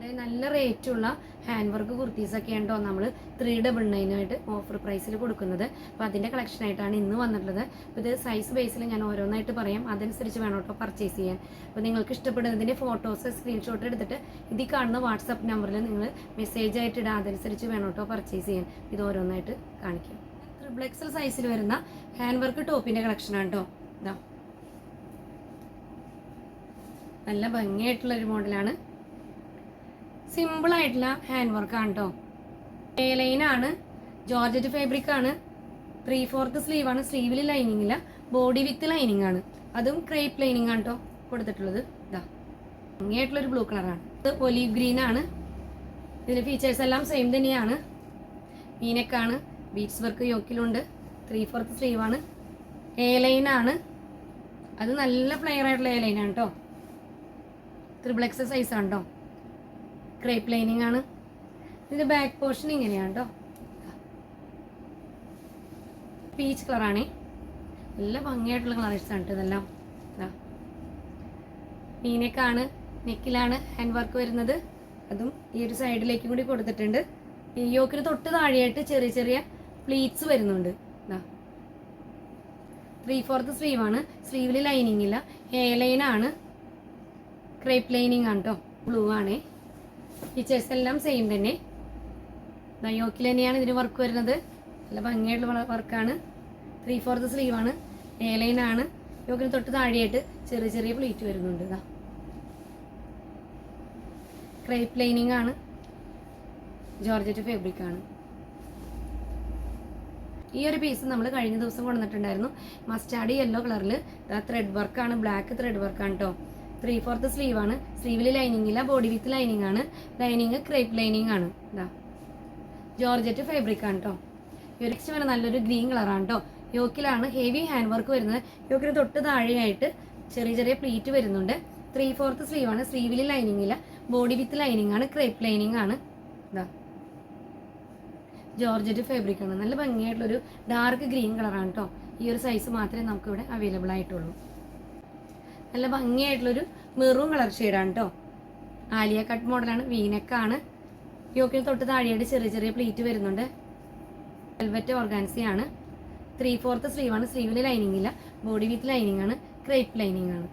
നല്ല റേറ്റുള്ള hand work കുർത്തീസൊക്കെ ഉണ്ടോ നമ്മൾ 399 ഓഫർ പ്രൈസിൽ കൊടുക്കുന്നത്. അപ്പോൾ അതിൻ്റെ കളക്ഷനായിട്ടാണ് ഇന്ന് വന്നിട്ടുള്ളത്. അപ്പോൾ ഇത് സൈസ് ബേസിൽ ഞാൻ ഓരോന്നായിട്ട് പറയാം, അതനുസരിച്ച് വേണം കേട്ടോ പർച്ചേസ് ചെയ്യാൻ. അപ്പോൾ നിങ്ങൾക്ക് ഇഷ്ടപ്പെടുന്നതിൻ്റെ ഫോട്ടോസ് സ്ക്രീൻഷോട്ട് എടുത്തിട്ട് ഇതിൽ കാണുന്ന വാട്സപ്പ് നമ്പറിൽ നിങ്ങൾ മെസ്സേജ് ആയിട്ട് ഇടാം, അതനുസരിച്ച് വേണം കേട്ടോ പർച്ചേസ് ചെയ്യാൻ. ഇത് ഓരോന്നായിട്ട് കാണിക്കാം. XXL സൈസിൽ വരുന്ന ഹാൻഡ് വർക്ക് ടോപ്പിൻ്റെ കളക്ഷനാണ് കേട്ടോ. ഇതാ നല്ല ഭംഗിയായിട്ടുള്ളൊരു മോഡലാണ്. സിമ്പിൾ ആയിട്ടുള്ള ഹാൻഡ് വർക്കാണ് കേട്ടോ. എ ലൈനാണ്, ജോർജറ്റ് ഫാബ്രിക് ആണ്, 3/4 സ്ലീവ് ആണ്, സ്ലീവിൽ ലൈനിങ് ഇല്ല, ബോഡി വിത്ത് ലൈനിങ് ആണ്, അതും ക്രേപ്പ് ലൈനിങ് ആണ് കേട്ടോ കൊടുത്തിട്ടുള്ളത്. ഇതാ ഭംഗിയായിട്ടുള്ളൊരു ബ്ലൂ കളറാണ്. ഇത് ഒലീവ് ഗ്രീൻ ആണ്. ഇതിന്റെ ഫീച്ചേഴ്സ് എല്ലാം സെയിം തന്നെയാണ്. വീനെക്കാണ്, ബീഡ്സ് വർക്ക് യോക്കിലുണ്ട്, 3/4 സ്ലീവ് ആണ്, എ ലൈൻ ആണ്, അത് നല്ല ഫ്ലെയർ ആയിട്ടുള്ള എ ലൈൻ ആണ് കേട്ടോ. XXL സൈസ് ആണ് കേട്ടോ. ക്രേപ്പ് ലൈനിങ് ആണ്. ഇതിന്റെ ബാക്ക് പോർഷൻ ഇങ്ങനെയാണ് കേട്ടോ. പീച്ച് കളറാണേ, നല്ല ഭംഗിയായിട്ടുള്ള കളേഴ്സ് ആണ് കേട്ടോ ഇതെല്ലാം. മീനക്കാണ്, നെക്കിലാണ് ഹാൻഡ് വർക്ക് വരുന്നത്, അതും ഈ ഒരു സൈഡിലേക്കും കൂടി കൊടുത്തിട്ടുണ്ട്. ഈ യോക്കിന് തൊട്ട് താഴെയായിട്ട് ചെറിയ ചെറിയ പ്ലീറ്റ്സ് വരുന്നുണ്ട്. 3/4 സ്ലീവ് ആണ്, സ്ലീവിൽ ലൈനിങ് ഇല്ല, എ ലൈൻ ആണ്, ക്രേപ്പ് ലൈനിങ് ആണ് കേട്ടോ. ബ്ലൂ ആണേ. ഫീച്ചേഴ്സ് എല്ലാം സെയിം തന്നെ. യോക്കിൽ തന്നെയാണ് ഇതിന് വർക്ക് വരുന്നത്. നല്ല ഭംഗിയായിട്ടുള്ള വർക്കാണ്. 3/4 സ്ലീവ് ആണ്, എ ലൈൻ ആണ്, യോക്കിന് തൊട്ട് താഴെയായിട്ട് ചെറിയ ചെറിയ പ്ലീറ്റ് വരുന്നുണ്ട്. ഇതാ ക്രേപ്പ് ലൈനിങ് ആണ്, ജോർജറ്റ് ഫാബ്രിക് ആണ്. ഈ ഒരു പീസ് നമ്മൾ കഴിഞ്ഞ ദിവസം കൊണ്ടുവന്നിട്ടുണ്ടായിരുന്നു. മസ്റ്റാർഡ് യെല്ലോ കളറിൽ ത്രെഡ് വർക്കാണ്, ബ്ലാക്ക് ത്രെഡ് വർക്കാണ് കേട്ടോ. 3/4 സ്ലീവ് ആണ്, സ്ലീവിൽ ലൈനിങ് ഇല്ല, ബോഡി വിത്ത് ലൈനിങ് ആണ്, ലൈനിങ് ക്രേപ്പ് ലൈനിങ് ആണ്. ഇതാ ജോർജറ്റ് ഫാബ്രിക് ആണ് കേട്ടോ. നെക്സ്റ്റ് വരുന്ന നല്ലൊരു ഗ്രീൻ കളറാണ് കേട്ടോ. യോക്കിലാണ് ഹെവി ഹാൻഡ് വർക്ക് വരുന്നത്. യോക്കിന് തൊട്ട് താഴെയായിട്ട് ചെറിയ ചെറിയ പ്ലീറ്റ് വരുന്നുണ്ട്. 3/4 സ്ലീവ് ആണ്, സ്ലീവിൽ ലൈനിങ് ഇല്ല, ബോഡി വിത്ത് ലൈനിങ് ആണ്, ക്രേപ്പ് ലൈനിങ് ആണ്. ഇതാ ജോർജറ്റ് ഫാബ്രിക് ആണ്. നല്ല ഭംഗിയായിട്ടുള്ളൊരു ഡാർക്ക് ഗ്രീൻ കളറാണ് കേട്ടോ. ഈ ഒരു സൈസ് മാത്രമേ നമുക്കിവിടെ അവൈലബിൾ ആയിട്ടുള്ളൂ. നല്ല ഭംഗിയായിട്ടുള്ളൊരു മെറൂൺ കളർ ഷെയ്ഡാണ് കേട്ടോ. ആലിയ കട്ട് മോഡലാണ്, വീനെക്കാണ്, യോക്കിന് തൊട്ട് താഴെയായിട്ട് ചെറിയ ചെറിയ പ്ലീറ്റ് വരുന്നുണ്ട്. വെൽവെറ്റ് ഓർഗാൻസിയാണ്, 3/4 സ്ലീവ് ആണ്, സ്ലീവിൽ ലൈനിങ് ഇല്ല, ബോഡി വിത്ത് ലൈനിങ് ആണ്, ക്രേപ്പ് ലൈനിങ് ആണ്.